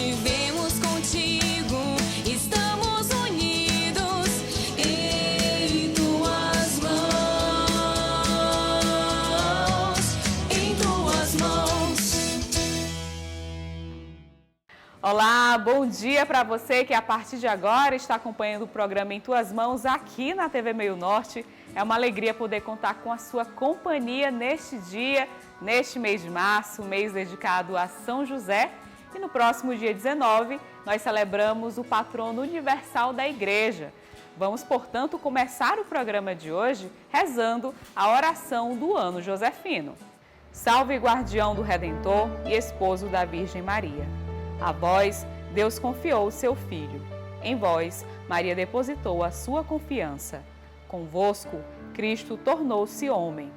vivemos contigo, estamos unidos em tuas mãos, em tuas mãos. Olá, bom dia para você que a partir de agora está acompanhando o programa Em Tuas Mãos aqui na TV Meio Norte. É uma alegria poder contar com a sua companhia neste dia, neste mês de março, mês dedicado a São José. E no próximo dia 19, nós celebramos o patrono universal da Igreja. Vamos, portanto, começar o programa de hoje rezando a oração do ano josefino. Salve, guardião do Redentor e esposo da Virgem Maria. A vós, Deus confiou o seu Filho. Em vós, Maria depositou a sua confiança. Convosco, Cristo tornou-se homem.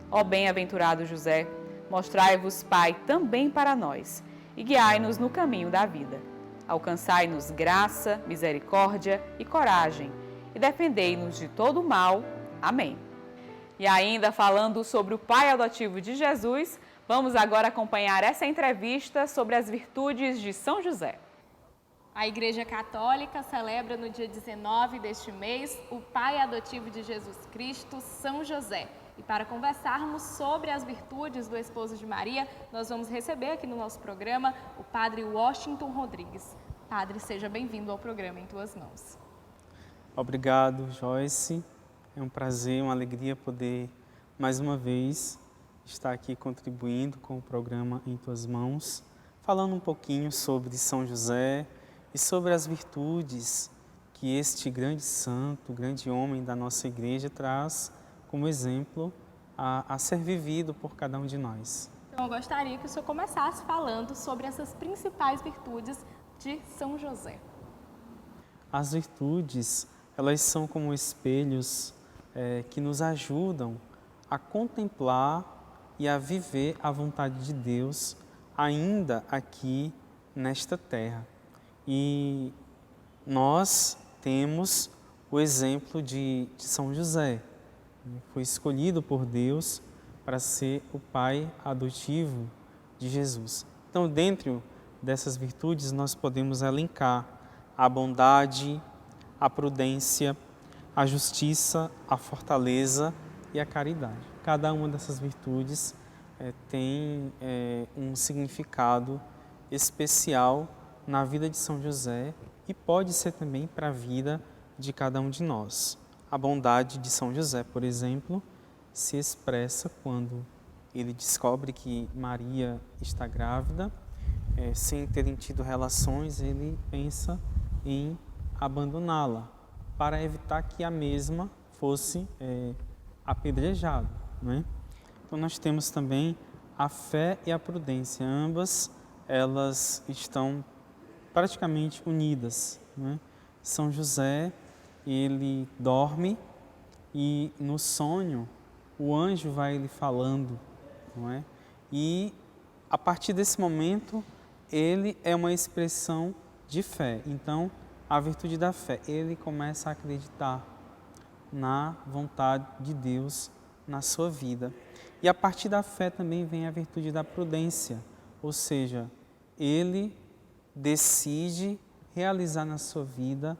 Ó bem-aventurado José, mostrai-vos Pai também para nós e guiai-nos no caminho da vida. Alcançai-nos graça, misericórdia e coragem e defendei-nos de todo o mal. Amém. E ainda falando sobre o pai adotivo de Jesus, vamos agora acompanhar essa entrevista sobre as virtudes de São José. A Igreja Católica celebra no dia 19 deste mês o pai adotivo de Jesus Cristo, São José. E para conversarmos sobre as virtudes do esposo de Maria, nós vamos receber aqui no nosso programa o Padre Washington Rodrigues. Padre, seja bem-vindo ao programa Em Tuas Mãos. Obrigado, Joyce. É um prazer, uma alegria poder, mais uma vez, estar aqui contribuindo com o programa Em Tuas Mãos, falando um pouquinho sobre São José e sobre as virtudes que este grande santo, grande homem da nossa igreja traz como exemplo a ser vivido por cada um de nós. Então, eu gostaria que o senhor começasse falando sobre essas principais virtudes de São José. As virtudes, elas são como espelhos que nos ajudam a contemplar e a viver a vontade de Deus ainda aqui nesta terra. E nós temos o exemplo de São José. Foi escolhido por Deus para ser o pai adotivo de Jesus. Então, dentro dessas virtudes, nós podemos elencar a bondade, a prudência, a justiça, a fortaleza e a caridade. Cada uma dessas virtudes tem um significado especial na vida de São José e pode ser também para a vida de cada um de nós. A bondade de São José, por exemplo, se expressa quando ele descobre que Maria está grávida, sem terem tido relações, ele pensa em abandoná-la, para evitar que a mesma fosse apedrejada, não é? Então nós temos também a fé e a prudência, ambas elas estão praticamente unidas, não é? São José, ele dorme e no sonho o anjo vai lhe falando, não é? E a partir desse momento ele é uma expressão de fé. Então, a virtude da fé, ele começa a acreditar na vontade de Deus na sua vida. E a partir da fé também vem a virtude da prudência, ou seja, ele decide realizar na sua vida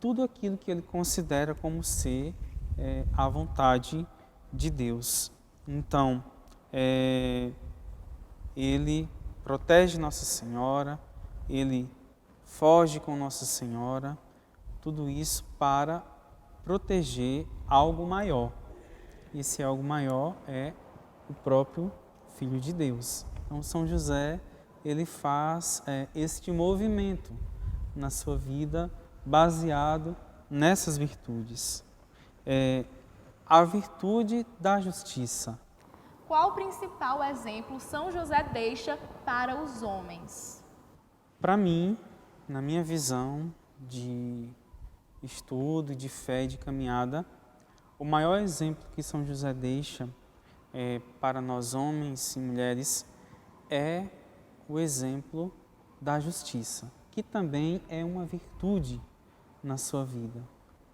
tudo aquilo que ele considera como ser a vontade de Deus. Então, ele protege Nossa Senhora, ele foge com Nossa Senhora, tudo isso para proteger algo maior. Esse algo maior é o próprio Filho de Deus. Então, São José, ele faz este movimento na sua vida baseado nessas virtudes. A virtude da justiça. Qual o principal exemplo São José deixa para os homens? Para mim, na minha visão de estudo, de fé e de caminhada, o maior exemplo que São José deixa para nós homens e mulheres é o exemplo da justiça, que também é uma virtude na sua vida.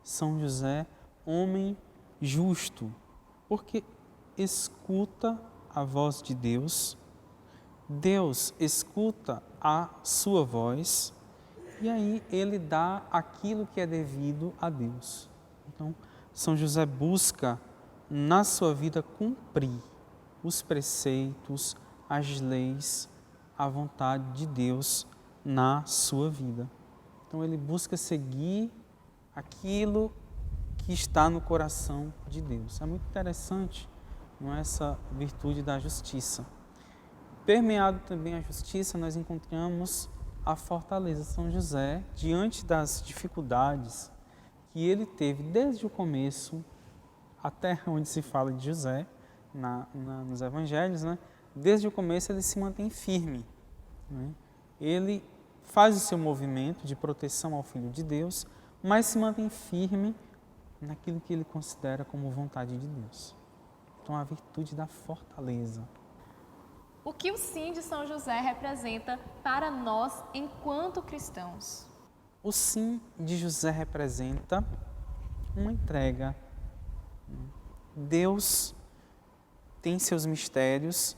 São José, homem justo, porque escuta a voz de Deus, Deus escuta a sua voz e aí ele dá aquilo que é devido a Deus. Então, São José busca na sua vida cumprir os preceitos, as leis, a vontade de Deus na sua vida. Então, ele busca seguir aquilo que está no coração de Deus. É muito interessante, não é, essa virtude da justiça. Permeado também a justiça, nós encontramos a fortaleza. São José, diante das dificuldades que ele teve desde o começo, até onde se fala de José, nos evangelhos, né? Desde o começo ele se mantém firme. Né? Ele faz o seu movimento de proteção ao Filho de Deus, mas se mantém firme naquilo que ele considera como vontade de Deus. Então, a virtude da fortaleza. O que o sim de São José representa para nós enquanto cristãos? O sim de José representa uma entrega. Deus tem seus mistérios,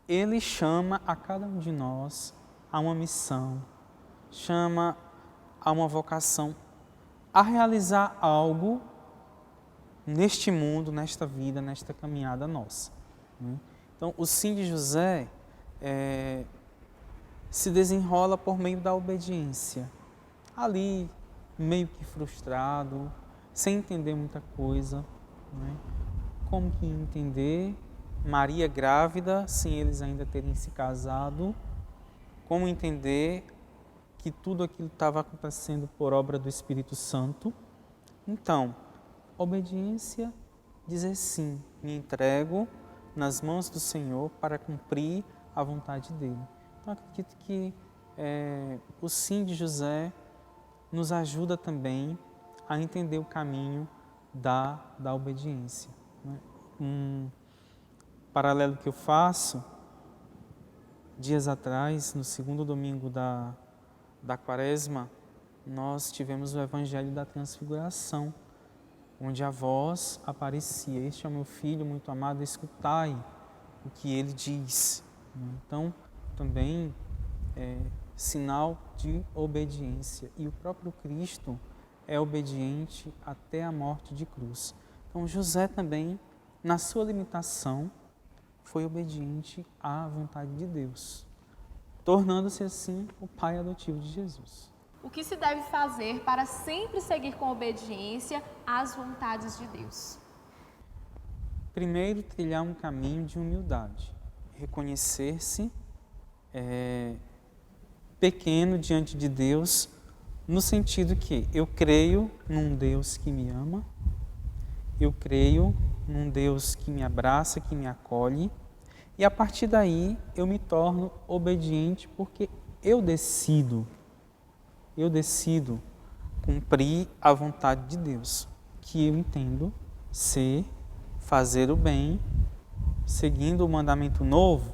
Ele chama a cada um de nós a uma missão, chama a uma vocação, a realizar algo neste mundo, nesta vida, nesta caminhada nossa. Então, o sim de José se desenrola por meio da obediência. Ali, meio que frustrado, sem entender muita coisa. Né? Como que entender Maria grávida, sem eles ainda terem se casado? Como entender que tudo aquilo estava acontecendo por obra do Espírito Santo? Então, obediência, dizer sim, me entrego nas mãos do Senhor para cumprir a vontade dEle. Então, acredito que o sim de José nos ajuda também a entender o caminho da obediência. Né? Um paralelo que eu faço, dias atrás, no segundo domingo da Quaresma, nós tivemos o Evangelho da Transfiguração, onde a voz aparecia: este é o meu filho muito amado, escutai o que ele diz. Então, também é sinal de obediência. E o próprio Cristo é obediente até a morte de cruz. Então, José também, na sua limitação, foi obediente à vontade de Deus, tornando-se assim o pai adotivo de Jesus. O que se deve fazer para sempre seguir com obediência às vontades de Deus? Primeiro, trilhar um caminho de humildade, reconhecer-se pequeno diante de Deus, no sentido que eu creio num Deus que me ama, eu creio num Deus que me abraça, que me acolhe, e a partir daí eu me torno obediente porque eu decido cumprir a vontade de Deus, que eu entendo ser fazer o bem, seguindo o mandamento novo,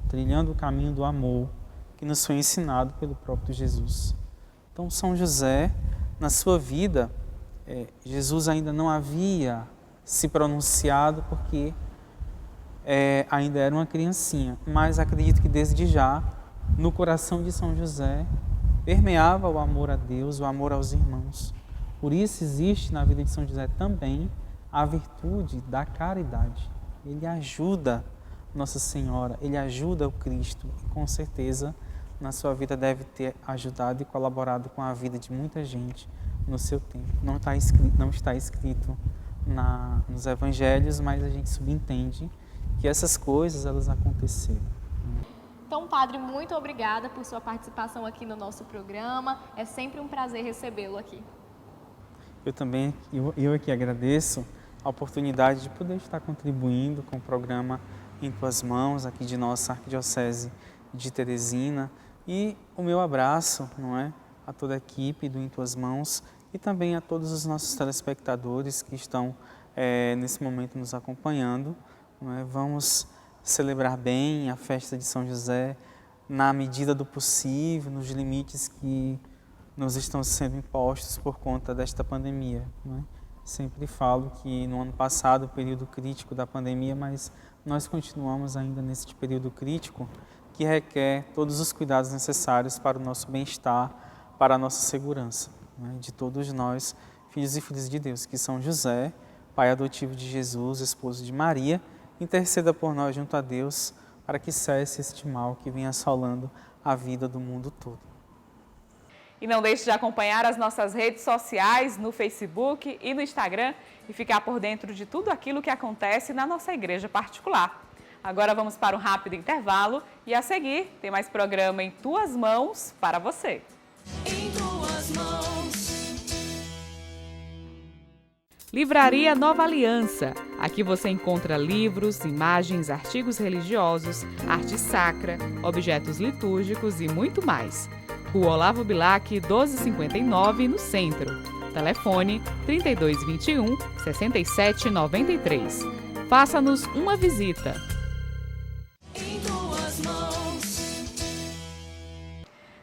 trilhando o caminho do amor, que nos foi ensinado pelo próprio Jesus. Então, São José, na sua vida, Jesus ainda não havia se pronunciado porque ainda era uma criancinha, mas acredito que desde já, no coração de São José, permeava o amor a Deus, o amor aos irmãos. Por isso existe na vida de São José também a virtude da caridade. Ele ajuda Nossa Senhora, ele ajuda o Cristo e com certeza na sua vida deve ter ajudado e colaborado com a vida de muita gente no seu tempo. Não está escrito nos evangelhos, mas a gente subentende que essas coisas elas aconteceram. Então, Padre, muito obrigada por sua participação aqui no nosso programa. É sempre um prazer recebê-lo aqui. Eu também, eu aqui agradeço a oportunidade de poder estar contribuindo com o programa Em Tuas Mãos, aqui de nossa Arquidiocese de Teresina. E o meu abraço, a toda a equipe do Em Tuas Mãos e também a todos os nossos telespectadores que estão nesse momento nos acompanhando. Vamos celebrar bem a festa de São José na medida do possível, nos limites que nos estão sendo impostos por conta desta pandemia. Sempre falo que no ano passado, o período crítico da pandemia, mas nós continuamos ainda nesse período crítico, que requer todos os cuidados necessários para o nosso bem-estar, para a nossa segurança, né? De todos nós, filhos e filhas de Deus, que São José, pai adotivo de Jesus, esposo de Maria, interceda por nós junto a Deus para que cesse este mal que vem assolando a vida do mundo todo. E não deixe de acompanhar as nossas redes sociais no Facebook e no Instagram e ficar por dentro de tudo aquilo que acontece na nossa igreja particular. Agora vamos para um rápido intervalo e a seguir tem mais programa em Tuas Mãos para você. Em tuas mãos. Livraria Nova Aliança. Aqui você encontra livros, imagens, artigos religiosos, arte sacra, objetos litúrgicos e muito mais. Rua Olavo Bilac, 1259, no centro. Telefone 3221-6793. Faça-nos uma visita. Em tuas mãos.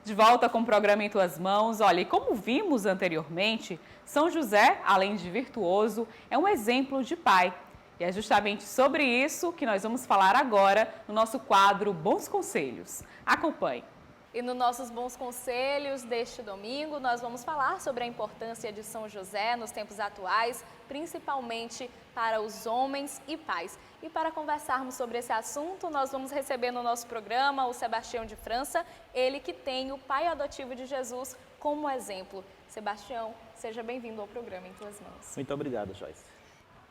De volta com o programa Em Tuas Mãos. Olha, e como vimos anteriormente, São José, além de virtuoso, é um exemplo de pai. E é justamente sobre isso que nós vamos falar agora no nosso quadro Bons Conselhos. Acompanhe. E nos nossos bons conselhos deste domingo, nós vamos falar sobre a importância de São José nos tempos atuais, principalmente para os homens e pais. E para conversarmos sobre esse assunto, nós vamos receber no nosso programa o Sebastião de França, ele que tem o pai adotivo de Jesus como exemplo. Sebastião, seja bem-vindo ao programa Em Tuas Mãos. Muito obrigado, Joyce.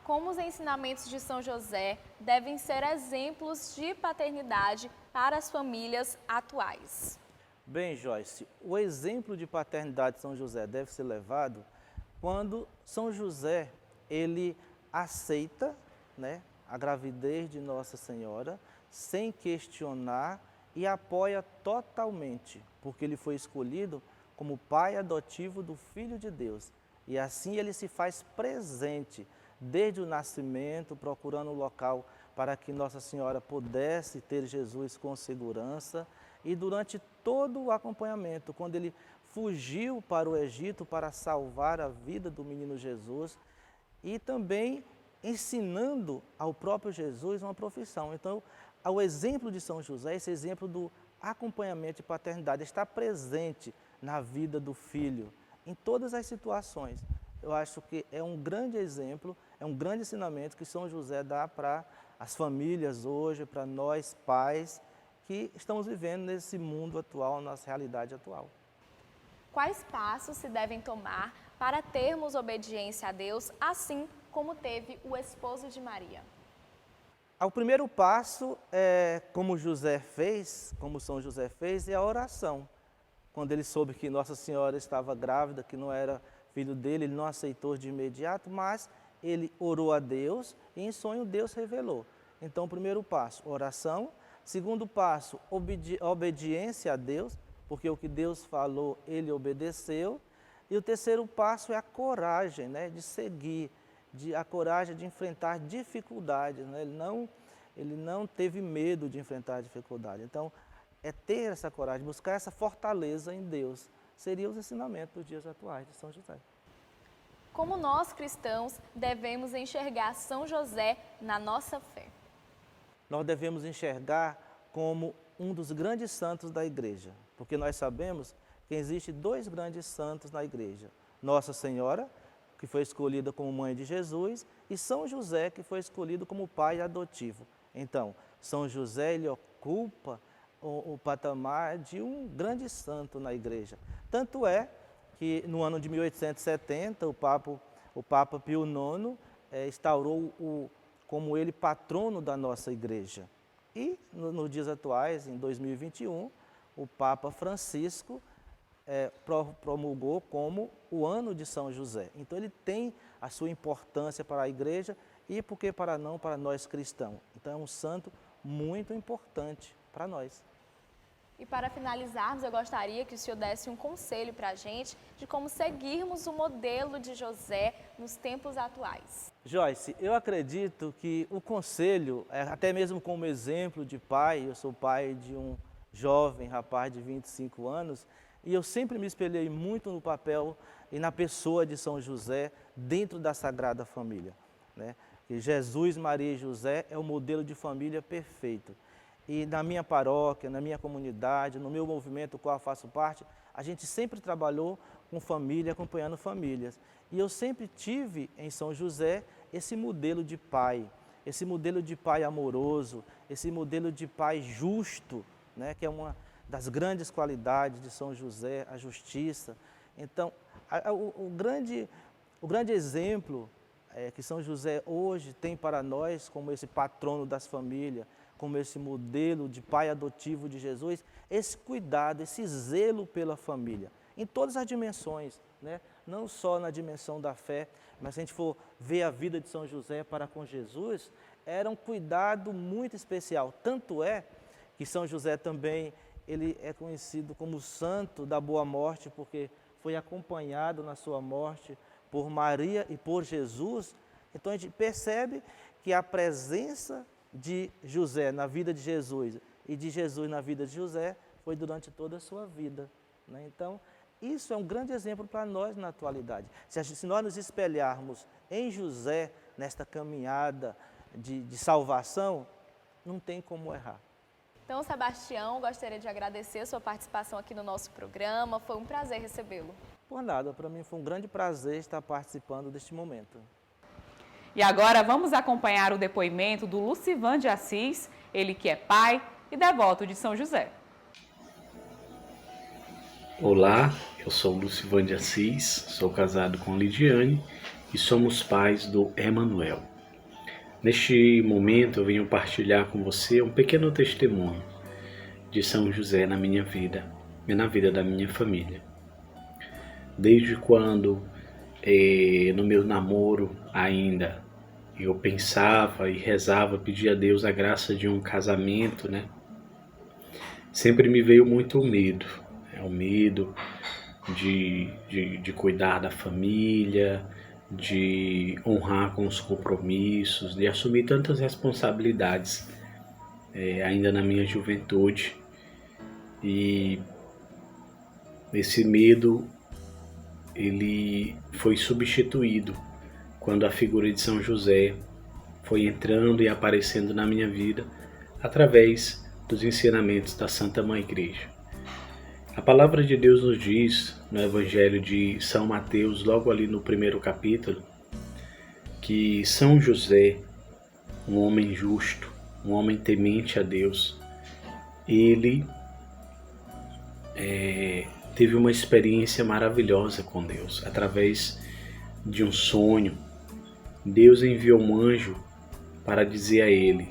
Como os ensinamentos de São José devem ser exemplos de paternidade para as famílias atuais? Bem, Joyce, o exemplo de paternidade de São José deve ser levado quando São José, ele aceita, né, a gravidez de Nossa Senhora sem questionar e apoia totalmente, porque ele foi escolhido como pai adotivo do Filho de Deus. E assim ele se faz presente desde o nascimento, procurando um local para que Nossa Senhora pudesse ter Jesus com segurança. E durante todo o acompanhamento, quando ele fugiu para o Egito para salvar a vida do menino Jesus e também ensinando ao próprio Jesus uma profissão. Então, ao exemplo de São José, esse exemplo do acompanhamento de paternidade está presente na vida do filho, em todas as situações. Eu acho que é um grande exemplo, é um grande ensinamento que São José dá para as famílias hoje, para nós pais, que estamos vivendo nesse mundo atual, nossa realidade atual. Quais passos se devem tomar para termos obediência a Deus, assim como teve o esposo de Maria? O primeiro passo, como José fez, como São José fez, é a oração. Quando ele soube que Nossa Senhora estava grávida, que não era filho dele, ele não aceitou de imediato, mas ele orou a Deus e em sonho Deus revelou. Então, o primeiro passo, oração. Segundo passo, obediência a Deus, porque o que Deus falou, ele obedeceu. E o terceiro passo é a coragem, né, de seguir, a coragem de enfrentar dificuldades. Né? Ele não teve medo de enfrentar dificuldades. Então, é ter essa coragem, buscar essa fortaleza em Deus. Seriam os ensinamentos dos dias atuais de São José. Como nós cristãos devemos enxergar São José na nossa fé? Nós devemos enxergar como um dos grandes santos da igreja, porque nós sabemos que existem dois grandes santos na igreja. Nossa Senhora, que foi escolhida como mãe de Jesus, e São José, que foi escolhido como pai adotivo. Então, São José, ele ocupa o patamar de um grande santo na igreja. Tanto é que no ano de 1870, o Papa Pio IX instaurou como ele patrono da nossa igreja. E nos dias atuais, em 2021, o Papa Francisco promulgou como o ano de São José. Então ele tem a sua importância para a igreja e, por que para nós cristãos. Então é um santo muito importante para nós. E para finalizarmos, eu gostaria que o senhor desse um conselho para a gente de como seguirmos o modelo de José nos tempos atuais. Joyce, eu acredito que o conselho, até mesmo como exemplo de pai, eu sou pai de um jovem rapaz de 25 anos, e eu sempre me espelhei muito no papel e na pessoa de São José dentro da Sagrada Família. Né? Que Jesus, Maria e José é o modelo de família perfeito. E na minha paróquia, na minha comunidade, no meu movimento, do qual eu faço parte, a gente sempre trabalhou com família, acompanhando famílias. E eu sempre tive em São José esse modelo de pai amoroso, esse modelo de pai justo, né, que é uma das grandes qualidades de São José, a justiça. Então, o grande exemplo que São José hoje tem para nós, como esse patrono das famílias, como esse modelo de pai adotivo de Jesus, esse cuidado, esse zelo pela família, em todas as dimensões, né? Não só na dimensão da fé, mas se a gente for ver a vida de São José para com Jesus, era um cuidado muito especial. Tanto é que São José também ele é conhecido como santo da boa morte, porque foi acompanhado na sua morte por Maria e por Jesus. Então a gente percebe que a presença de José na vida de Jesus e de Jesus na vida de José foi durante toda a sua vida, né? Então, isso é um grande exemplo para nós na atualidade. Se nós nos espelharmos em José nesta caminhada de salvação, não tem como errar. Então, Sebastião, gostaria de agradecer a sua participação aqui no nosso programa. Foi um prazer recebê-lo. Por nada, para mim foi um grande prazer estar participando deste momento. E agora vamos acompanhar o depoimento do Lucivan de Assis, ele que é pai e devoto de São José. Olá, eu sou Lucivan de Assis, sou casado com Lidiane e somos pais do Emanuel. Neste momento eu venho partilhar com você um pequeno testemunho de São José na minha vida e na vida da minha família. Desde quando, no meu namoro ainda, eu pensava e rezava, pedia a Deus a graça de um casamento, né? Sempre me veio muito o medo, o medo de cuidar da família, de honrar com os compromissos, de assumir tantas responsabilidades ainda na minha juventude. E esse medo ele foi substituído quando a figura de São José foi entrando e aparecendo na minha vida através dos ensinamentos da Santa Mãe Igreja. A palavra de Deus nos diz, no Evangelho de São Mateus, logo ali no primeiro capítulo, que São José, um homem justo, um homem temente a Deus, ele teve uma experiência maravilhosa com Deus. Através de um sonho, Deus enviou um anjo para dizer a ele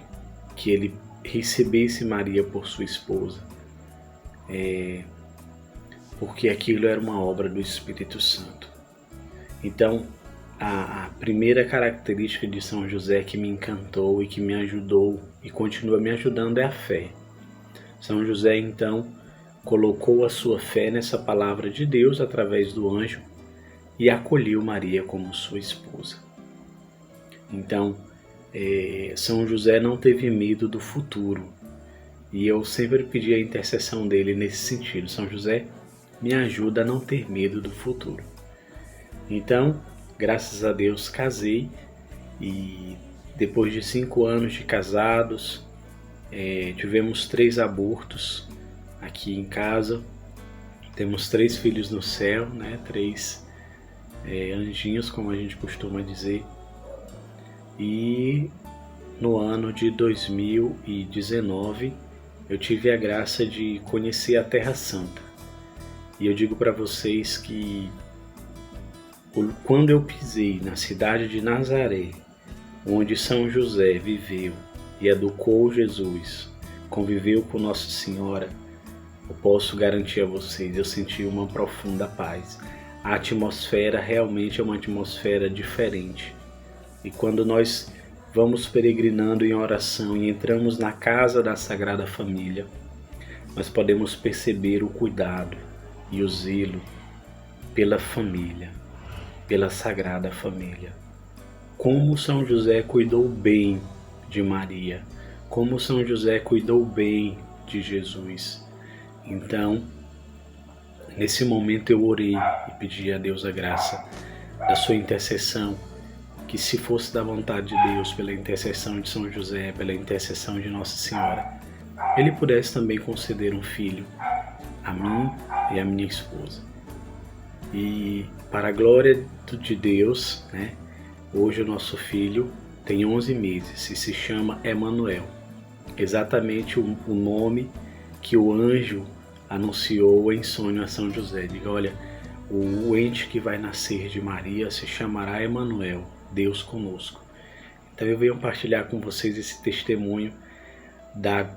que ele recebesse Maria por sua esposa, porque aquilo era uma obra do Espírito Santo. Então, a primeira característica de São José que me encantou e que me ajudou e continua me ajudando é a fé. São José, então, colocou a sua fé nessa palavra de Deus através do anjo e acolheu Maria como sua esposa. Então, São José não teve medo do futuro e eu sempre pedi a intercessão dele nesse sentido. São José, me ajuda a não ter medo do futuro. Então, graças a Deus, casei e depois de 5 anos de casados, tivemos 3 abortos aqui em casa. Temos 3 filhos no céu, né? 3 anjinhos, como a gente costuma dizer. E no ano de 2019, eu tive a graça de conhecer a Terra Santa. E eu digo para vocês que quando eu pisei na cidade de Nazaré, onde São José viveu e educou Jesus, conviveu com Nossa Senhora, eu posso garantir a vocês, eu senti uma profunda paz. A atmosfera realmente é uma atmosfera diferente. E quando nós vamos peregrinando em oração e entramos na casa da Sagrada Família, nós podemos perceber o cuidado e o zelo pela família, pela Sagrada Família. Como São José cuidou bem de Maria, como São José cuidou bem de Jesus. Então, nesse momento eu orei e pedi a Deus a graça da sua intercessão, que se fosse da vontade de Deus, pela intercessão de São José, pela intercessão de Nossa Senhora, Ele pudesse também conceder um filho a mim e a minha esposa. E para a glória de Deus, né, hoje o nosso filho tem 11 meses e se chama Emanuel. Exatamente o nome que o anjo anunciou em sonho a São José. Diga, olha, o ente que vai nascer de Maria se chamará Emanuel, Deus conosco. Então eu venho partilhar com vocês esse testemunho da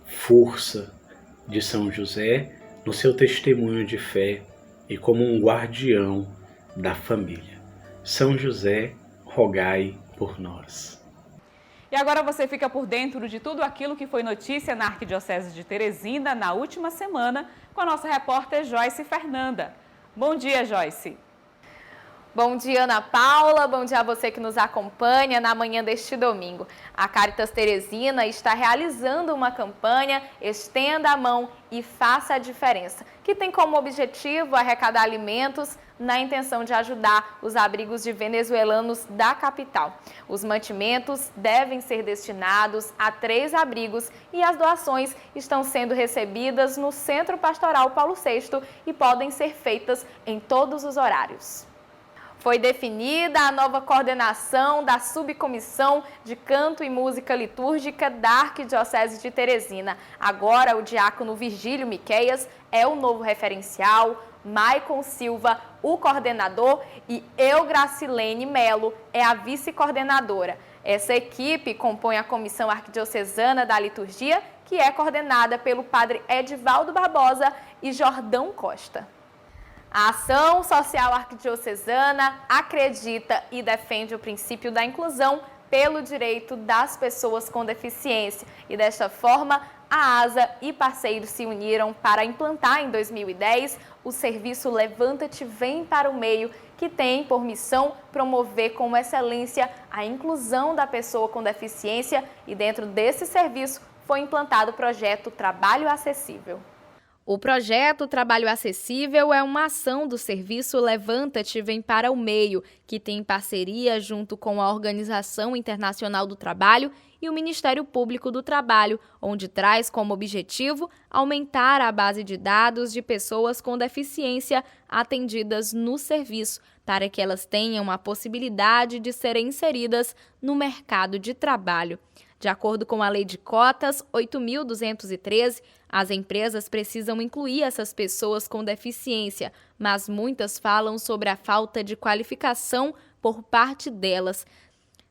força de São José no seu testemunho de fé e como um guardião da família. São José, rogai por nós. E agora você fica por dentro de tudo aquilo que foi notícia na Arquidiocese de Teresina na última semana com a nossa repórter Joyce Fernanda. Bom dia, Joyce. Bom dia, Ana Paula. Bom dia a você que nos acompanha na manhã deste domingo. A Caritas Teresina está realizando uma campanha Estenda a Mão e Faça a Diferença, que tem como objetivo arrecadar alimentos na intenção de ajudar os abrigos de venezuelanos da capital. Os mantimentos devem ser destinados a 3 abrigos e as doações estão sendo recebidas no Centro Pastoral Paulo VI e podem ser feitas em todos os horários. Foi definida a nova coordenação da Subcomissão de Canto e Música Litúrgica da Arquidiocese de Teresina. Agora, o diácono Virgílio Miqueias é o novo referencial, Maicon Silva, o coordenador, e eu, Gracilene Melo, é a vice-coordenadora. Essa equipe compõe a Comissão Arquidiocesana da Liturgia, que é coordenada pelo padre Edivaldo Barbosa e Jordão Costa. A Ação Social Arquidiocesana acredita e defende o princípio da inclusão pelo direito das pessoas com deficiência e, desta forma, a ASA e parceiros se uniram para implantar em 2010 o serviço Levanta-te Vem para o Meio, que tem por missão promover com excelência a inclusão da pessoa com deficiência, e dentro desse serviço foi implantado o projeto Trabalho Acessível. O projeto Trabalho Acessível é uma ação do serviço Levanta-te Vem para o Meio, que tem parceria junto com a Organização Internacional do Trabalho e o Ministério Público do Trabalho, onde traz como objetivo aumentar a base de dados de pessoas com deficiência atendidas no serviço, para que elas tenham a possibilidade de serem inseridas no mercado de trabalho. De acordo com a Lei de Cotas 8.213, as empresas precisam incluir essas pessoas com deficiência, mas muitas falam sobre a falta de qualificação por parte delas.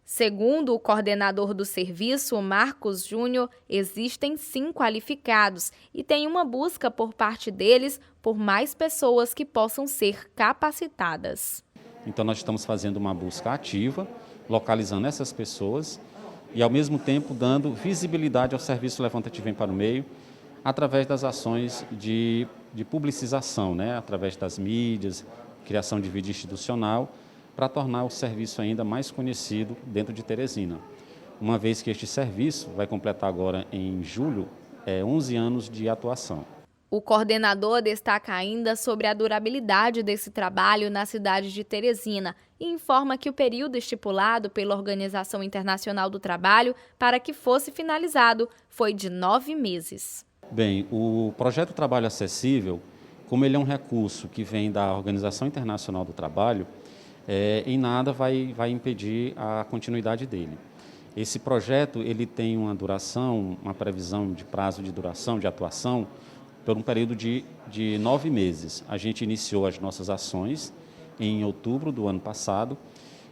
Segundo o coordenador do serviço, Marcos Júnior, existem sim qualificados e tem uma busca por parte deles por mais pessoas que possam ser capacitadas. Então nós estamos fazendo uma busca ativa, localizando essas pessoas e ao mesmo tempo dando visibilidade ao serviço Levanta-te Vem para o Meio, através das ações de publicização, né? Através das mídias, criação de vídeo institucional, para tornar o serviço ainda mais conhecido dentro de Teresina. Uma vez que este serviço vai completar agora em julho 11 anos de atuação. O coordenador destaca ainda sobre a durabilidade desse trabalho na cidade de Teresina e informa que o período estipulado pela Organização Internacional do Trabalho para que fosse finalizado foi de 9 meses. Bem, o projeto Trabalho Acessível, como ele é um recurso que vem da Organização Internacional do Trabalho, em nada vai impedir a continuidade dele. Esse projeto ele tem uma duração, uma previsão de prazo de duração, de atuação, por um período de 9 meses. A gente iniciou as nossas ações em outubro do ano passado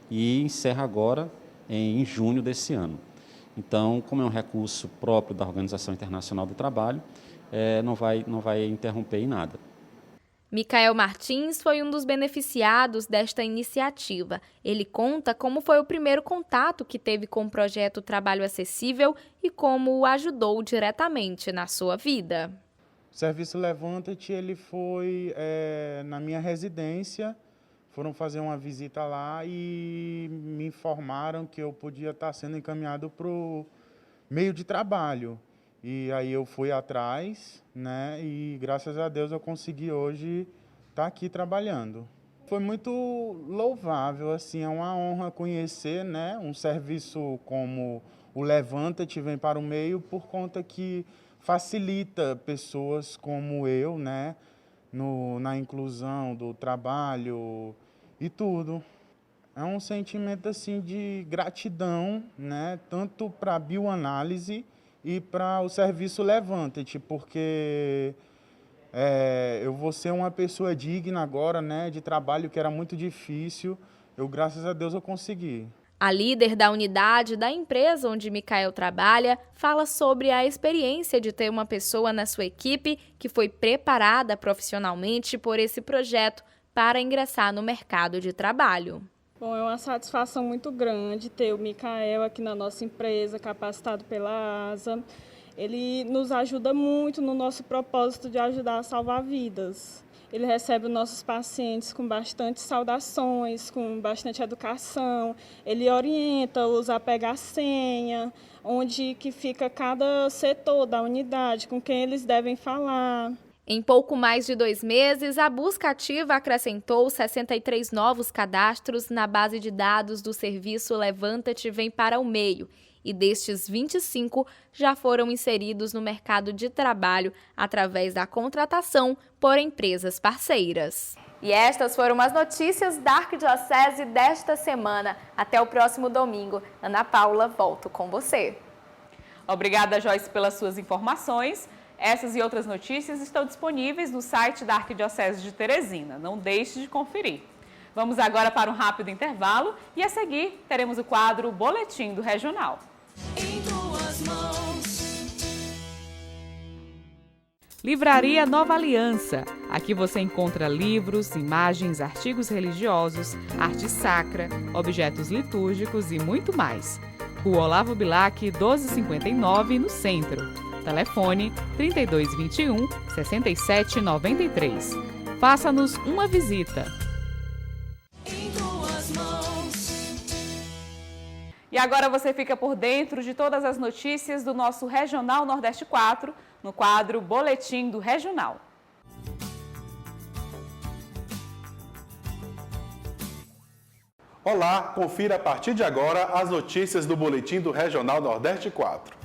e encerra agora em junho desse ano. Então, como é um recurso próprio da Organização Internacional do Trabalho, não vai interromper em nada. Micael Martins foi um dos beneficiados desta iniciativa. Ele conta como foi o primeiro contato que teve com o projeto Trabalho Acessível e como o ajudou diretamente na sua vida. O serviço Levanta-te, ele foi na minha residência, foram fazer uma visita lá e me informaram que eu podia estar sendo encaminhado para o meio de trabalho. E aí eu fui atrás, né, e graças a Deus eu consegui hoje estar aqui trabalhando. Foi muito louvável, assim, é uma honra conhecer, né, um serviço como o Levanta-te Vem para o Meio, por conta que facilita pessoas como eu, né, na inclusão do trabalho e tudo. É um sentimento assim de gratidão, né, tanto para a bioanálise e para o serviço Levanta-te, porque eu vou ser uma pessoa digna agora, né, de trabalho que era muito difícil. Graças a Deus, eu consegui. A líder da unidade da empresa onde Micael trabalha fala sobre a experiência de ter uma pessoa na sua equipe que foi preparada profissionalmente por esse projeto para ingressar no mercado de trabalho. Bom, é uma satisfação muito grande ter o Micael aqui na nossa empresa, capacitado pela ASA. Ele nos ajuda muito no nosso propósito de ajudar a salvar vidas. Ele recebe os nossos pacientes com bastante saudações, com bastante educação. Ele orienta-os a pegar a senha, onde que fica cada setor da unidade, com quem eles devem falar. Em pouco mais de 2 meses, a busca ativa acrescentou 63 novos cadastros na base de dados do serviço Levanta-te Vem para o Meio. E destes 25 já foram inseridos no mercado de trabalho através da contratação por empresas parceiras. E estas foram as notícias da Arquidiocese desta semana. Até o próximo domingo. Ana Paula, volto com você. Obrigada, Joyce, pelas suas informações. Essas e outras notícias estão disponíveis no site da Arquidiocese de Teresina. Não deixe de conferir. Vamos agora para um rápido intervalo e a seguir teremos o quadro Boletim do Regional. Em tuas mãos. Livraria Nova Aliança. Aqui você encontra livros, imagens, artigos religiosos, arte sacra, objetos litúrgicos e muito mais. Rua Olavo Bilac, 1259, no centro. Telefone 3221 6793. Faça-nos uma visita. Em tuas mãos. E agora você fica por dentro de todas as notícias do nosso Regional Nordeste 4, no quadro Boletim do Regional. Olá, confira a partir de agora as notícias do Boletim do Regional Nordeste 4.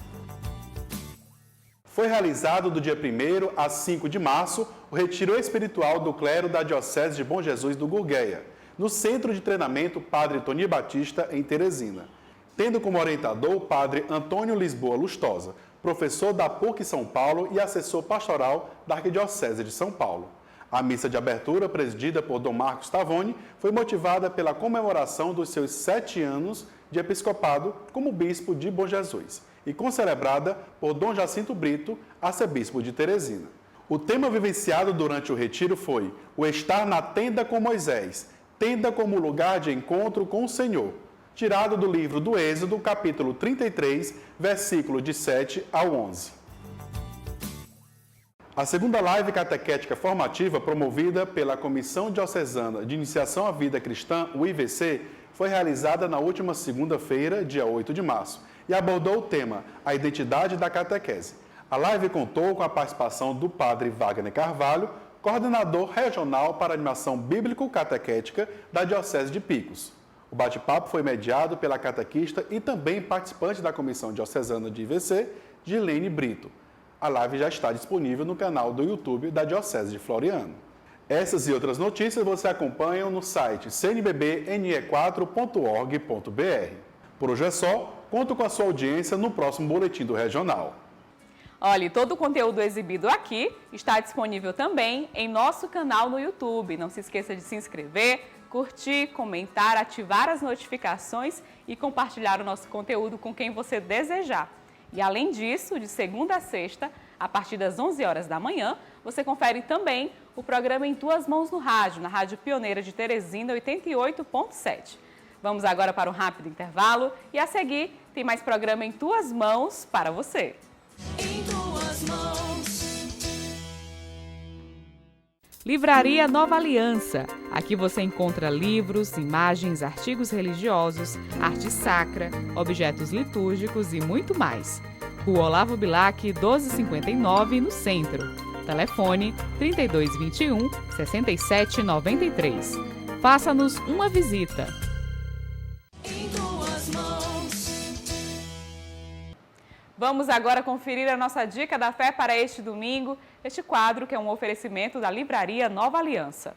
Foi realizado do dia 1º a 5 de março o retiro espiritual do clero da Diocese de Bom Jesus do Gurgueia, no Centro de Treinamento Padre Tony Batista, em Teresina, tendo como orientador o Padre Antônio Lisboa Lustosa, professor da PUC São Paulo e assessor pastoral da Arquidiocese de São Paulo. A missa de abertura, presidida por Dom Marcos Tavoni, foi motivada pela comemoração dos seus 7 anos de episcopado como bispo de Bom Jesus e concelebrada por Dom Jacinto Brito, arcebispo de Teresina. O tema vivenciado durante o retiro foi o estar na tenda com Moisés, tenda como lugar de encontro com o Senhor, tirado do livro do Êxodo, capítulo 33, versículo de 7 ao 11. A segunda live catequética formativa, promovida pela Comissão Diocesana de Iniciação à Vida Cristã, o IVC, foi realizada na última segunda-feira, dia 8 de março, e abordou o tema A Identidade da Catequese. A live contou com a participação do padre Wagner Carvalho, coordenador regional para animação bíblico-catequética da Diocese de Picos. O bate-papo foi mediado pela catequista e também participante da Comissão Diocesana de IVC, Gilene Brito. A live já está disponível no canal do YouTube da Diocese de Floriano. Essas e outras notícias você acompanha no site cnbbne4.org.br. Por hoje é só, conto com a sua audiência no próximo Boletim do Regional. Olha, todo o conteúdo exibido aqui está disponível também em nosso canal no YouTube. Não se esqueça de se inscrever, curtir, comentar, ativar as notificações e compartilhar o nosso conteúdo com quem você desejar. E além disso, de segunda a sexta, a partir das 11 horas da manhã, você confere também o programa Em Tuas Mãos no Rádio, na Rádio Pioneira de Teresina 88.7. Vamos agora para um rápido intervalo e a seguir tem mais programa Em Tuas Mãos para você. Em tuas mãos. Livraria Nova Aliança. Aqui você encontra livros, imagens, artigos religiosos, arte sacra, objetos litúrgicos e muito mais. Rua Olavo Bilac, 1259, no centro. Telefone 3221 6793. Faça-nos uma visita. Em tuas mãos. Vamos agora conferir a nossa dica da fé para este domingo, este quadro que é um oferecimento da Livraria Nova Aliança.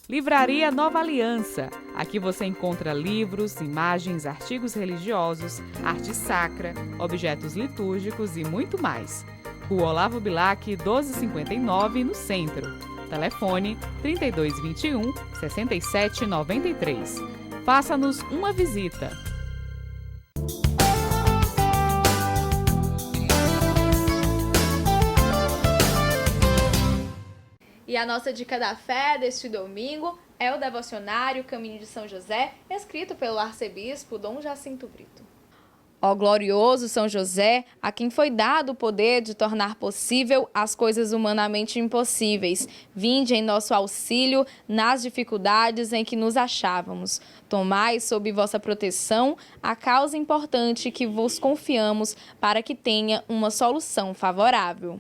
Livraria Nova Aliança. Aqui você encontra livros, imagens, artigos religiosos, arte sacra, objetos litúrgicos e muito mais. Rua Olavo Bilac, 1259, no centro. Telefone 3221 6793. Faça-nos uma visita. E a nossa dica da fé deste domingo é o devocionário Caminho de São José, escrito pelo arcebispo Dom Jacinto Brito. Ó glorioso São José, a quem foi dado o poder de tornar possível as coisas humanamente impossíveis, vinde em nosso auxílio nas dificuldades em que nos achávamos. Tomai sob vossa proteção a causa importante que vos confiamos para que tenha uma solução favorável.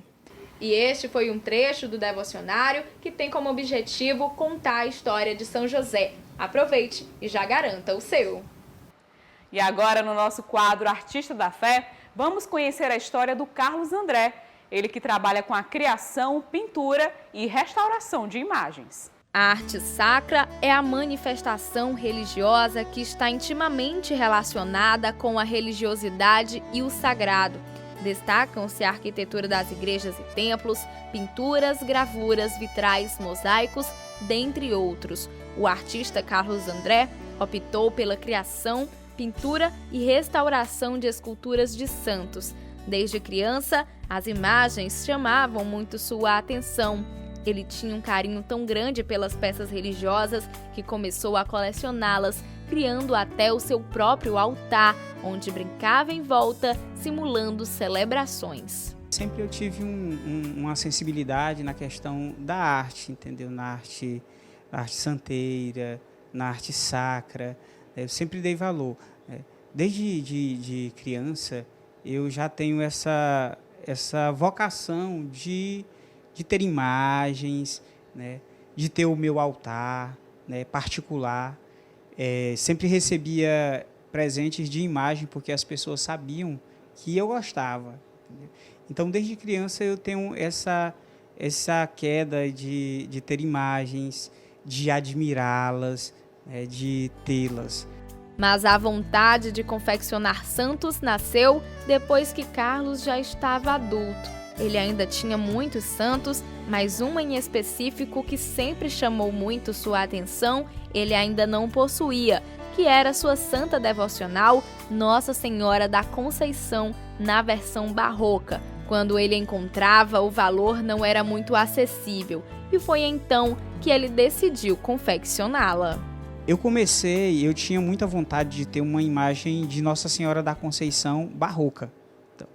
E este foi um trecho do devocionário que tem como objetivo contar a história de São José. Aproveite e já garanta o seu. E agora, no nosso quadro Artista da Fé, vamos conhecer a história do Carlos André, ele que trabalha com a criação, pintura e restauração de imagens. A arte sacra é a manifestação religiosa que está intimamente relacionada com a religiosidade e o sagrado. Destacam-se a arquitetura das igrejas e templos, pinturas, gravuras, vitrais, mosaicos, dentre outros. O artista Carlos André optou pela criação, pintura e restauração de esculturas de santos. Desde criança, as imagens chamavam muito sua atenção. Ele tinha um carinho tão grande pelas peças religiosas que começou a colecioná-las, criando até o seu próprio altar, onde brincava em volta, simulando celebrações. Sempre eu tive uma sensibilidade na questão da arte, entendeu? Na arte santeira, na arte sacra. Eu sempre dei valor. Desde de criança, eu já tenho essa vocação de ter imagens, né? De ter o meu altar, né? Particular. Sempre recebia presentes de imagem, porque as pessoas sabiam que eu gostava. Entendeu? Então, desde criança, eu tenho essa queda de ter imagens, de admirá-las, né? De tê-las. Mas a vontade de confeccionar santos nasceu depois que Carlos já estava adulto. Ele ainda tinha muitos santos, mas um em específico que sempre chamou muito sua atenção, ele ainda não possuía, que era sua santa devocional Nossa Senhora da Conceição, na versão barroca. Quando ele encontrava, o valor não era muito acessível, e foi então que ele decidiu confeccioná-la. Eu tinha muita vontade de ter uma imagem de Nossa Senhora da Conceição barroca. Então,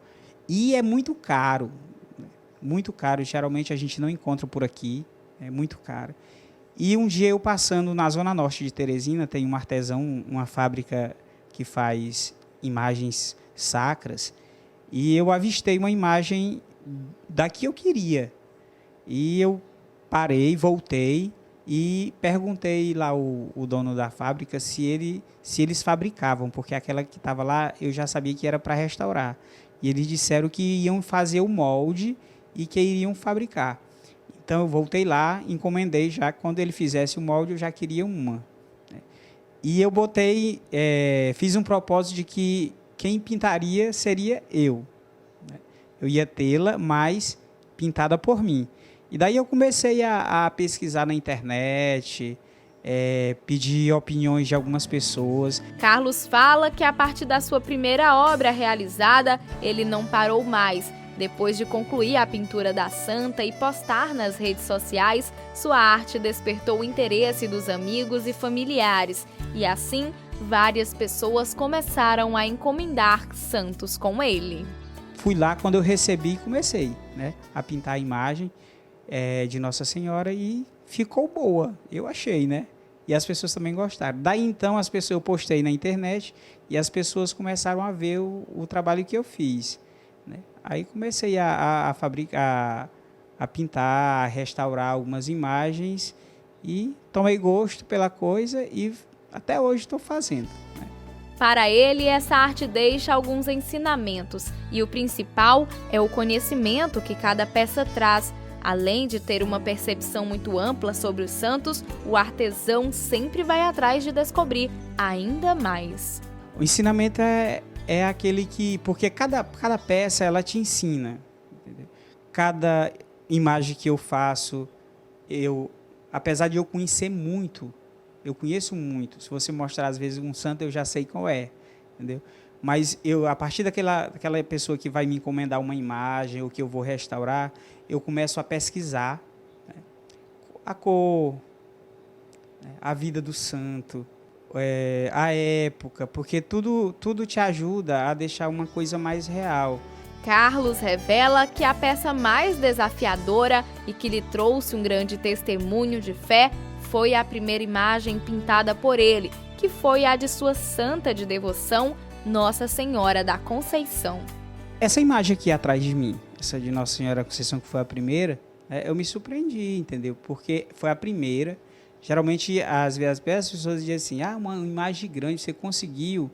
e é muito caro, geralmente a gente não encontra por aqui, é muito caro. E um dia eu passando na zona norte de Teresina, tem um artesão, uma fábrica que faz imagens sacras, e eu avistei uma imagem da que eu queria. E eu parei, voltei e perguntei lá o dono da fábrica se eles fabricavam, porque aquela que estava lá eu já sabia que era para restaurar. E eles disseram que iam fazer o molde e que iriam fabricar. Então eu voltei lá, encomendei já, quando ele fizesse o molde eu já queria uma. E eu fiz um propósito de que quem pintaria seria eu. Eu ia tê-la, mas pintada por mim. E daí eu comecei a pesquisar na internet, pedir opiniões de algumas pessoas. Carlos fala que a partir da sua primeira obra realizada, ele não parou mais. Depois de concluir a pintura da santa e postar nas redes sociais, sua arte despertou o interesse dos amigos e familiares. E assim, várias pessoas começaram a encomendar santos com ele. Fui lá quando eu recebi e comecei, né, a pintar a imagem de Nossa Senhora e ficou boa, eu achei, né? E as pessoas também gostaram. Daí então eu postei na internet e as pessoas começaram a ver o trabalho que eu fiz, né? Aí comecei a fabricar, a pintar, a restaurar algumas imagens e tomei gosto pela coisa e até hoje estou fazendo, né? Para ele, essa arte deixa alguns ensinamentos, e o principal é o conhecimento que cada peça traz. Além de ter uma percepção muito ampla sobre os santos, o artesão sempre vai atrás de descobrir ainda mais. O ensinamento é aquele que... Porque cada peça, ela te ensina. Entendeu? Cada imagem que eu faço, apesar de eu conhecer muito, eu conheço muito. Se você mostrar, às vezes, um santo, eu já sei qual é. Entendeu? Mas a partir daquela pessoa que vai me encomendar uma imagem ou que eu vou restaurar, eu começo a pesquisar, né, a cor, né, a vida do santo, a época, porque tudo te ajuda a deixar uma coisa mais real. Carlos revela que a peça mais desafiadora e que lhe trouxe um grande testemunho de fé foi a primeira imagem pintada por ele, que foi a de sua santa de devoção, Nossa Senhora da Conceição. Essa imagem aqui atrás de mim, essa de Nossa Senhora da Conceição, que foi a primeira, eu me surpreendi, entendeu? Porque foi a primeira. Geralmente, às vezes, as pessoas dizem assim, uma imagem grande, você conseguiu.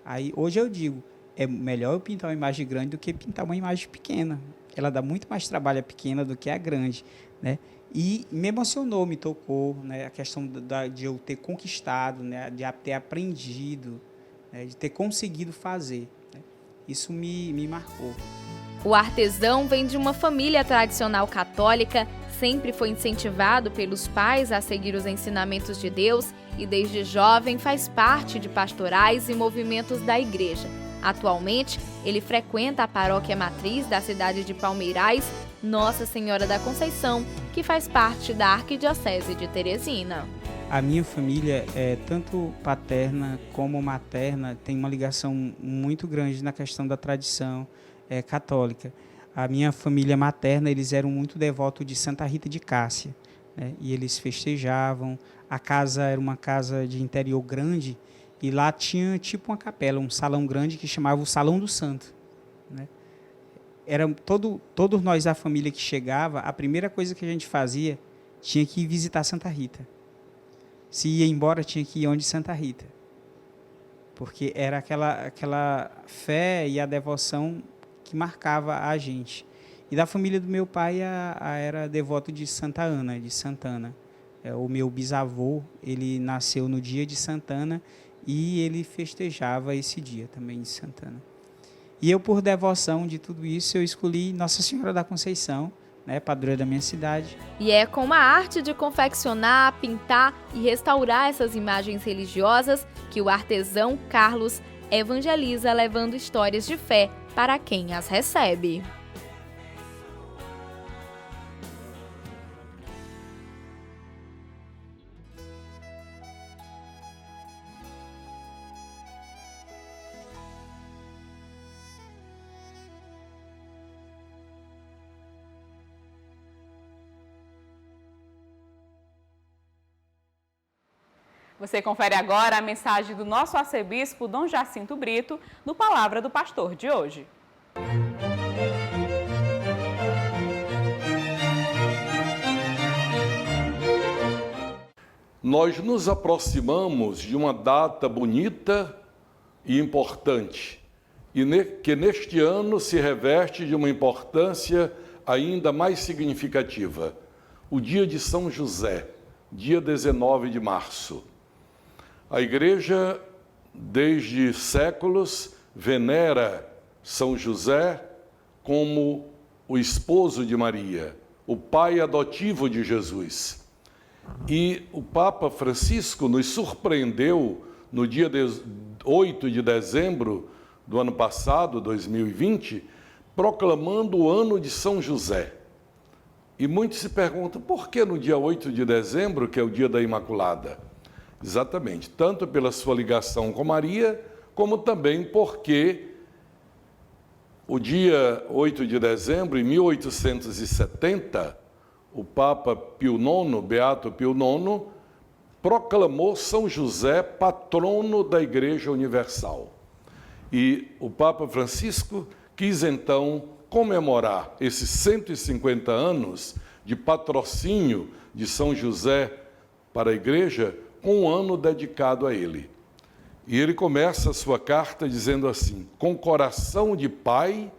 Aí, hoje eu digo, é melhor eu pintar uma imagem grande do que pintar uma imagem pequena. Ela dá muito mais trabalho a pequena do que a grande, né? E me emocionou, me tocou, né? A questão de eu ter conquistado, né? De ter aprendido, né? De ter conseguido fazer, né? Isso me marcou. O artesão vem de uma família tradicional católica, sempre foi incentivado pelos pais a seguir os ensinamentos de Deus e desde jovem faz parte de pastorais e movimentos da igreja. Atualmente, ele frequenta a paróquia matriz da cidade de Palmeirais, Nossa Senhora da Conceição, que faz parte da Arquidiocese de Teresina. A minha família, tanto paterna como materna, tem uma ligação muito grande na questão da tradição católica. A minha família materna, eles eram muito devotos de Santa Rita de Cássia, né? E eles festejavam. A casa era uma casa de interior grande e lá tinha tipo uma capela, um salão grande que chamava o Salão do Santo, né? Todos nós da família que chegava, a primeira coisa que a gente fazia, tinha que ir visitar Santa Rita. Se ia embora, tinha que ir onde Santa Rita. Porque era aquela fé e a devoção que marcava a gente. E da família do meu pai era devoto de Santa Ana, de Santana. O meu bisavô, ele nasceu no dia de Santana e ele festejava esse dia também de Santana. E eu, por devoção de tudo isso, eu escolhi Nossa Senhora da Conceição, né, padroeira da minha cidade. E é com a arte de confeccionar, pintar e restaurar essas imagens religiosas que o artesão Carlos evangeliza, levando histórias de fé para quem as recebe. Você confere agora a mensagem do nosso arcebispo Dom Jacinto Brito no Palavra do Pastor de hoje. Nós nos aproximamos de uma data bonita e importante, que neste ano se reveste de uma importância ainda mais significativa, o dia de São José, dia 19 de março. A Igreja, desde séculos, venera São José como o esposo de Maria, o pai adotivo de Jesus. E o Papa Francisco nos surpreendeu no dia 8 de dezembro do ano passado, 2020, proclamando o ano de São José. E muitos se perguntam, por que no dia 8 de dezembro, que é o dia da Imaculada? Exatamente, tanto pela sua ligação com Maria, como também porque o dia 8 de dezembro, em 1870, o Papa Pio IX, Beato Pio IX, proclamou São José patrono da Igreja Universal. E o Papa Francisco quis, então, comemorar esses 150 anos de patrocínio de São José para a Igreja com um ano dedicado a ele. E ele começa a sua carta dizendo assim: com coração de pai,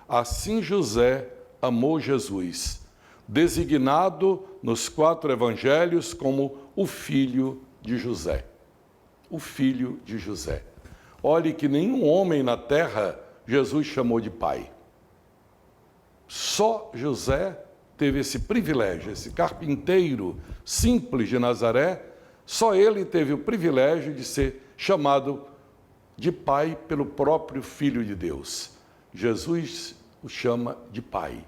assim José amou Jesus, designado nos 4 evangelhos como o filho de José. O filho de José. Olhe que nenhum homem na terra Jesus chamou de pai. Só José teve esse privilégio, esse carpinteiro simples de Nazaré, só ele teve o privilégio de ser chamado de pai pelo próprio Filho de Deus. Jesus o chama de pai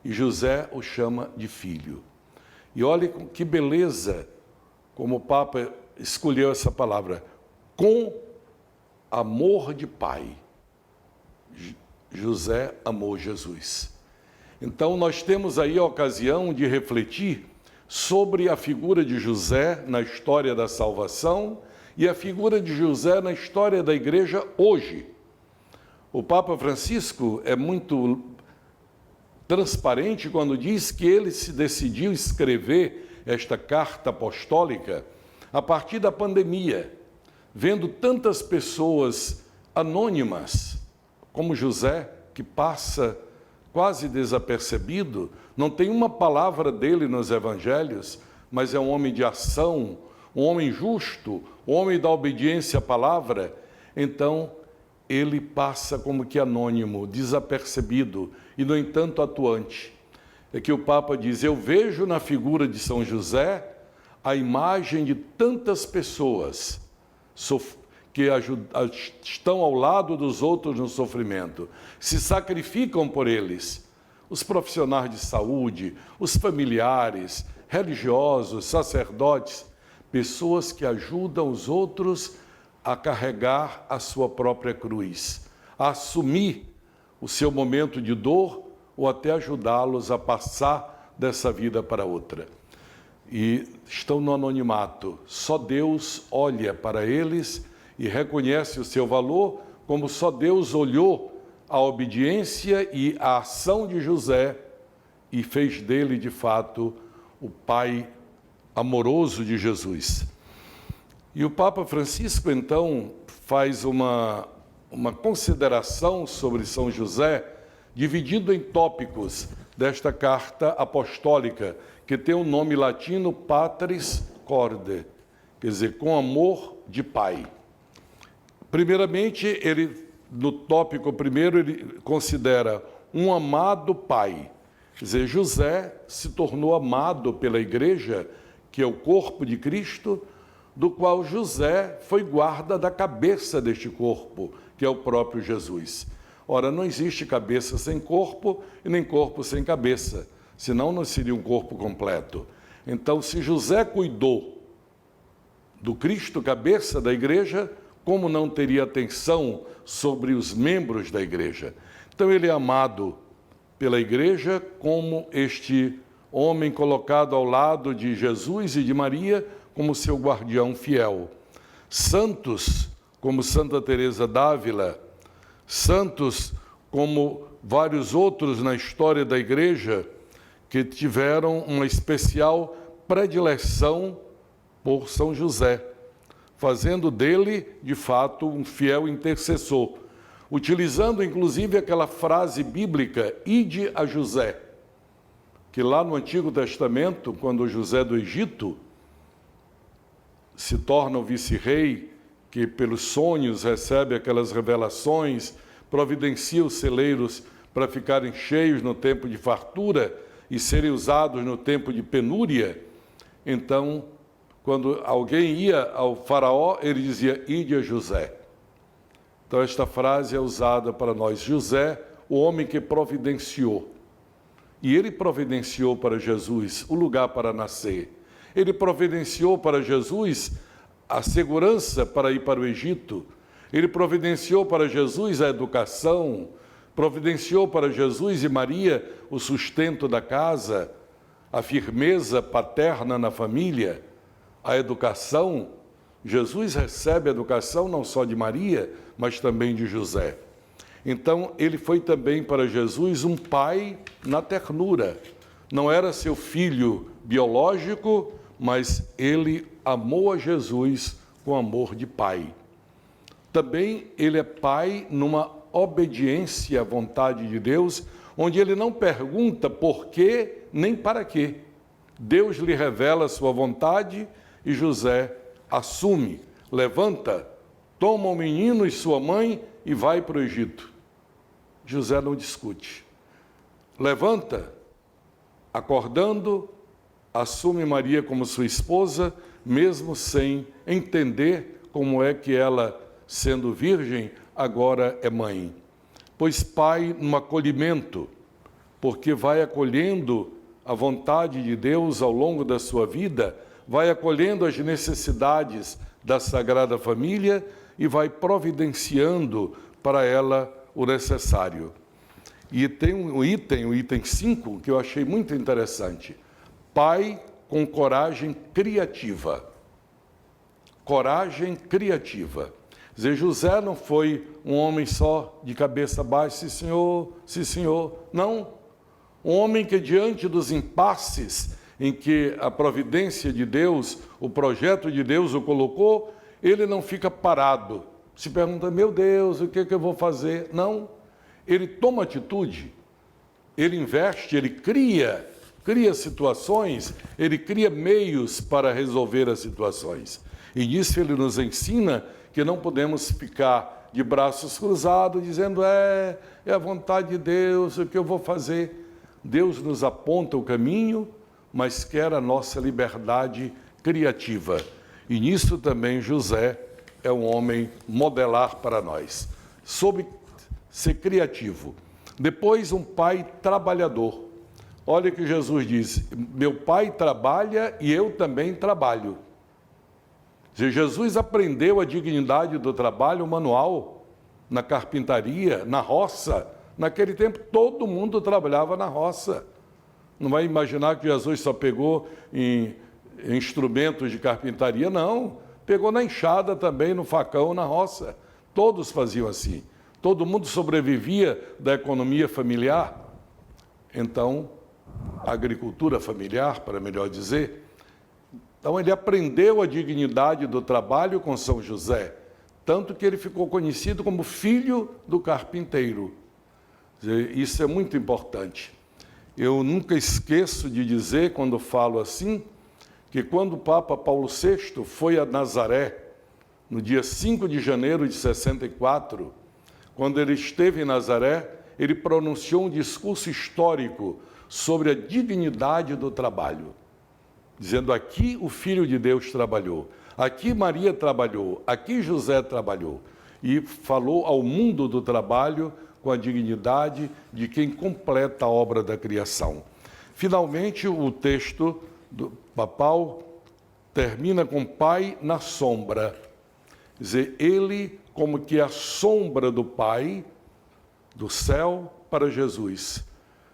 e José o chama de filho. E olhe que beleza como o Papa escolheu essa palavra, com amor de pai. José amou Jesus. Então nós temos aí a ocasião de refletir sobre a figura de José na história da salvação e a figura de José na história da igreja hoje. O Papa Francisco é muito transparente quando diz que ele se decidiu escrever esta carta apostólica a partir da pandemia, vendo tantas pessoas anônimas, como José, que passa quase desapercebido, não tem uma palavra dele nos evangelhos, mas é um homem de ação, um homem justo, um homem da obediência à palavra. Então, ele passa como que anônimo, desapercebido e, no entanto, atuante. É que o Papa diz: eu vejo na figura de São José a imagem de tantas pessoas que estão ao lado dos outros no sofrimento, se sacrificam por eles, os profissionais de saúde, os familiares, religiosos, sacerdotes, pessoas que ajudam os outros a carregar a sua própria cruz, a assumir o seu momento de dor ou até ajudá-los a passar dessa vida para outra. E estão no anonimato, só Deus olha para eles e reconhece o seu valor, como só Deus olhou a obediência e a ação de José e fez dele, de fato, o pai amoroso de Jesus. E o Papa Francisco, então, faz uma consideração sobre São José, dividido em tópicos desta carta apostólica, que tem o nome latino Patris Corde, quer dizer, com amor de pai. Primeiramente, no tópico primeiro, ele considera um amado pai. Quer dizer, José se tornou amado pela igreja, que é o corpo de Cristo, do qual José foi guarda da cabeça deste corpo, que é o próprio Jesus. Ora, não existe cabeça sem corpo e nem corpo sem cabeça, senão não seria um corpo completo. Então, se José cuidou do Cristo, cabeça da igreja, como não teria atenção sobre os membros da igreja? Então ele é amado pela igreja como este homem colocado ao lado de Jesus e de Maria como seu guardião fiel. Santos como Santa Teresa d'Ávila, santos como vários outros na história da igreja que tiveram uma especial predileção por São José, fazendo dele, de fato, um fiel intercessor, utilizando inclusive aquela frase bíblica, ide a José, que lá no Antigo Testamento, quando José do Egito se torna o vice-rei, que pelos sonhos recebe aquelas revelações, providencia os celeiros para ficarem cheios no tempo de fartura e serem usados no tempo de penúria. Então, quando alguém ia ao faraó, ele dizia, ide a José. Então esta frase é usada para nós. José, o homem que providenciou. E ele providenciou para Jesus o lugar para nascer. Ele providenciou para Jesus a segurança para ir para o Egito. Ele providenciou para Jesus a educação. Providenciou para Jesus e Maria o sustento da casa, a firmeza paterna na família, a educação. Jesus recebe a educação não só de Maria, mas também de José. Então, ele foi também para Jesus um pai na ternura. Não era seu filho biológico, mas ele amou a Jesus com amor de pai. também ele é pai numa obediência à vontade de Deus, onde ele não pergunta por quê nem para quê. Deus lhe revela a sua vontade e José assume, levanta, toma o menino e sua mãe e vai para o Egito. José não discute. Levanta, acordando, assume Maria como sua esposa, mesmo sem entender como é que ela, sendo virgem, agora é mãe. Pois pai no acolhimento, porque vai acolhendo a vontade de Deus ao longo da sua vida, vai acolhendo as necessidades da Sagrada Família e vai providenciando para ela o necessário. E tem o item 5, que eu achei muito interessante. Pai com coragem criativa. Coragem criativa. Quer dizer, José não foi um homem só de cabeça baixa, sim senhor. Não. Um homem que diante dos impasses em que a providência de Deus, o projeto de Deus o colocou, ele não fica parado. Se pergunta, meu Deus, o que eu vou fazer? Não. Ele toma atitude, ele investe, ele cria situações, ele cria meios para resolver as situações. E nisso ele nos ensina que não podemos ficar de braços cruzados, dizendo, é a vontade de Deus, o que eu vou fazer? Deus nos aponta o caminho, mas quer a nossa liberdade criativa. E nisso também José é um homem modelar para nós. Sobre ser criativo. Depois, um pai trabalhador. Olha que Jesus diz, meu pai trabalha e eu também trabalho. Jesus aprendeu a dignidade do trabalho manual, na carpintaria, na roça. Naquele tempo, todo mundo trabalhava na roça. Não vai imaginar que Jesus só pegou em instrumentos de carpintaria, não. Pegou na enxada também, no facão, na roça. Todos faziam assim. Todo mundo sobrevivia da economia familiar. Então, a agricultura familiar, para melhor dizer. Então, ele aprendeu a dignidade do trabalho com São José, tanto que ele ficou conhecido como filho do carpinteiro. Isso é muito importante. Eu nunca esqueço de dizer, quando falo assim, que quando o Papa Paulo VI foi a Nazaré, no dia 5 de janeiro de 64, quando ele esteve em Nazaré, ele pronunciou um discurso histórico sobre a dignidade do trabalho, dizendo, aqui o Filho de Deus trabalhou, aqui Maria trabalhou, aqui José trabalhou, e falou ao mundo do trabalho com a dignidade de quem completa a obra da criação. Finalmente, o texto do papal termina com Pai na sombra. Quer dizer, ele como que a sombra do Pai, do céu para Jesus.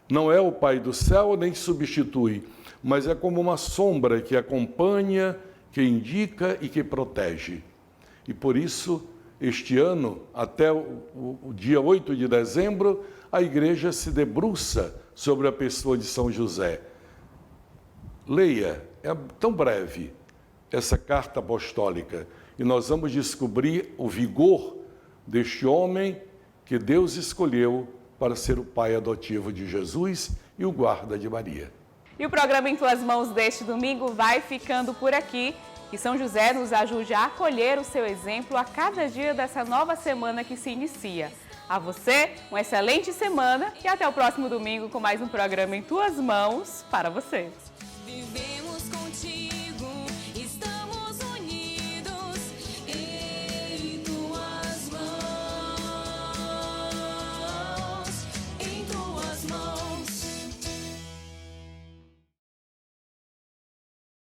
Não é o Pai do céu, nem substitui, mas é como uma sombra que acompanha, que indica e que protege. E por isso, este ano, até o dia 8 de dezembro, a igreja se debruça sobre a pessoa de São José. Leia, é tão breve, essa carta apostólica, e nós vamos descobrir o vigor deste homem que Deus escolheu para ser o pai adotivo de Jesus e o guarda de Maria. E o programa Em Tuas Mãos deste domingo vai ficando por aqui. Que São José nos ajude a acolher o seu exemplo a cada dia dessa nova semana que se inicia. A você, uma excelente semana e até o próximo domingo com mais um programa Em Tuas Mãos para você. Vivemos contigo.